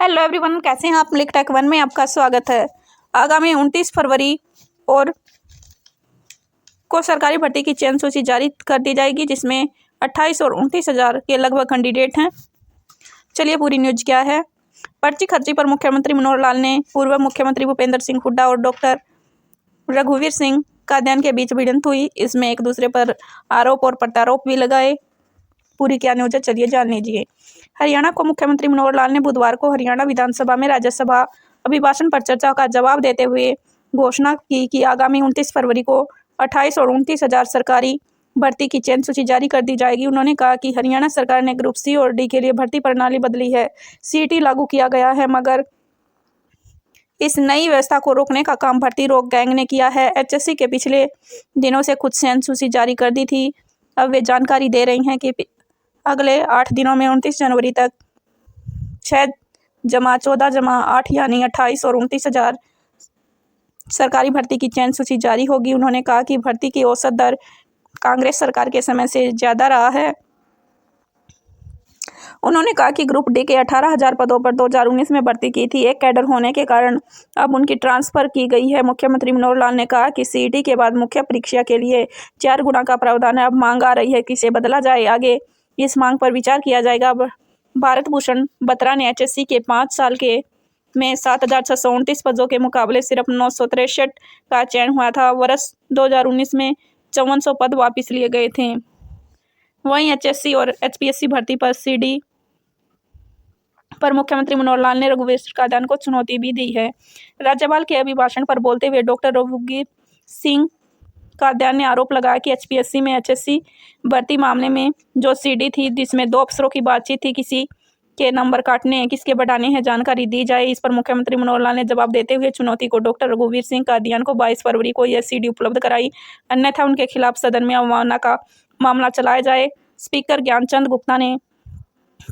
Hello everyone, कैसे हैं आप। लिक टेक वन में आपका स्वागत है। आगामी 29 फरवरी और को सरकारी भर्ती की चयन सूची जारी कर दी जाएगी, जिसमें 28 और 29 हज़ार के लगभग कैंडिडेट हैं। चलिए पूरी न्यूज क्या है। पर्ची खर्ची पर मुख्यमंत्री मनोहर लाल ने पूर्व मुख्यमंत्री भूपेंद्र सिंह हुड्डा और डॉक्टर रघुवीर सिंह कादियान के बीच भिड़ंत हुई। इसमें एक दूसरे पर आरोप और प्रत्यारोप भी लगाए। पूरी क्या न्यूज है, चलिए जान लीजिए। हरियाणा को मुख्यमंत्री मनोहर लाल ने बुधवार को हरियाणा विधानसभा में राज्यसभा अभिभाषण पर चर्चा का जवाब देते हुए घोषणा की कि आगामी 29 फरवरी को 28 और 29 हज़ार सरकारी भर्ती की चयन सूची जारी कर दी जाएगी। उन्होंने कहा कि हरियाणा सरकार ने ग्रुप सी और डी के लिए भर्ती प्रणाली बदली है। सीईटी लागू किया गया है, मगर इस नई व्यवस्था को रोकने का काम भर्ती रोक गैंग ने किया है। एचएससी के पिछले दिनों से खुद चयन सूची जारी कर दी थी। अब वे जानकारी दे रही हैं कि अगले 8 दिनों में 29 जनवरी तक 6 जमा 14 जमा 8 यानी 28 और 29 हज़ार सरकारी भर्ती की चयन सूची जारी होगी। उन्होंने कहा कि भर्ती की औसत दर कांग्रेस सरकार के समय से ज़्यादा रहा है। उन्होंने कहा कि ग्रुप डी के 18,000 पदों पर 2019 में भर्ती की थी। एक कैडर होने के कारण अब उनकी ट्रांसफ़र की गई है। मुख्यमंत्री मनोहर लाल ने कहा कि सीईटी के बाद मुख्य परीक्षा के लिए 4 गुना का प्रावधान है। अब मांग आ रही है कि इसे बदला जाए। आगे इस मांग पर विचार किया जाएगा। भारत भूषण बत्रा ने एचएससी के 5 साल के में 7,629 पदों के मुकाबले सिर्फ 963 का चयन हुआ था। वर्ष 2019 में 5400 पद वापस लिए गए थे। वहीं एचएससी और एचपीएससी भर्ती पर सीडी पर मुख्यमंत्री मनोहर लाल ने रघुवीर कादियान को चुनौती भी दी है। राज्यपाल के अभिभाषण पर बोलते हुए डॉक्टर रघुवीर सिंह कादियान ने आरोप लगाया कि एचपीएससी में एचएससी भर्ती मामले में जो सीडी थी, जिसमें 2 अफसरों की बातचीत थी, किसी के नंबर काटने किसके बढ़ाने हैं, जानकारी दी जाए। इस पर मुख्यमंत्री मनोहर लाल ने जवाब देते हुए चुनौती को डॉक्टर रघुवीर सिंह कादियान को 22 फरवरी को यह सीडी उपलब्ध कराई, अन्यथा उनके खिलाफ सदन में अवमानना का मामला चलाया जाए। स्पीकर ज्ञानचंद गुप्ता ने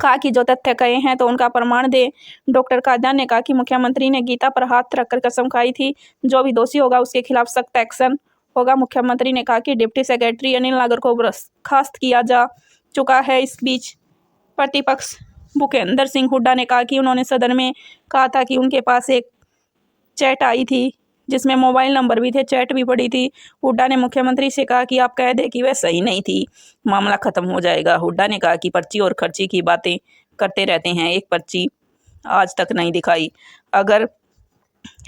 कहा कि जो तथ्य कहे हैं तो उनका प्रमाण दे। डॉक्टर कादियान ने कहा कि मुख्यमंत्री ने गीता पर हाथ रखकर कसम खाई थी, जो भी दोषी होगा उसके खिलाफ सख्त एक्शन होगा। मुख्यमंत्री ने कहा कि डिप्टी सेक्रेटरी अनिल नागर को बर्खास्त किया जा चुका है। इस बीच प्रतिपक्ष भूपेंद्र सिंह हुड्डा ने कहा कि उन्होंने सदन में कहा था कि उनके पास एक चैट आई थी जिसमें मोबाइल नंबर भी थे, चैट भी पड़ी थी। हुड्डा ने मुख्यमंत्री से कहा कि आप कह दें कि वह सही नहीं थी, मामला खत्म हो जाएगा। हुड्डा ने कहा कि पर्ची और खर्ची की बातें करते रहते हैं, एक पर्ची आज तक नहीं दिखाई, अगर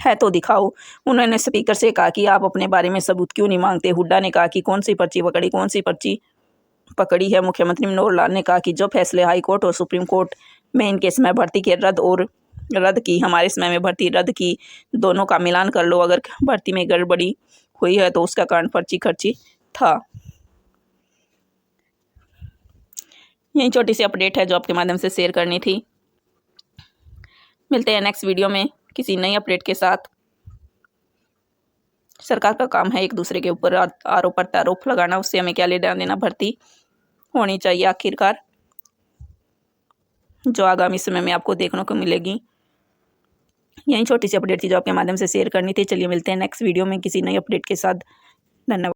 है तो दिखाओ। उन्होंने स्पीकर से कहा कि आप अपने बारे में सबूत क्यों नहीं मांगते। हुड्डा ने कहा कि कौन सी पर्ची पकड़ी, कौन सी पर्ची पकड़ी है। मुख्यमंत्री मनोहर लाल ने कहा कि जो फैसले हाई कोर्ट और सुप्रीम कोर्ट में इनके समय भर्ती के रद्द की, हमारे समय में भर्ती रद्द की, दोनों का मिलान कर लो। अगर भर्ती में गड़बड़ी हुई है तो उसका कारण पर्ची खर्ची था। यही छोटी सी अपडेट है जो आपके माध्यम से शेयर करनी थी। मिलते हैं नेक्स्ट वीडियो में किसी नई अपडेट के साथ। सरकार का काम है एक दूसरे के ऊपर आरोप प्रत्यारोप लगाना, उससे हमें क्या लेना देना। भर्ती होनी चाहिए आखिरकार, जो आगामी समय में आपको देखने को मिलेगी। यही छोटी सी अपडेट थी जो आपके माध्यम से शेयर करनी थी। चलिए मिलते हैं नेक्स्ट वीडियो में किसी नई अपडेट के साथ। धन्यवाद।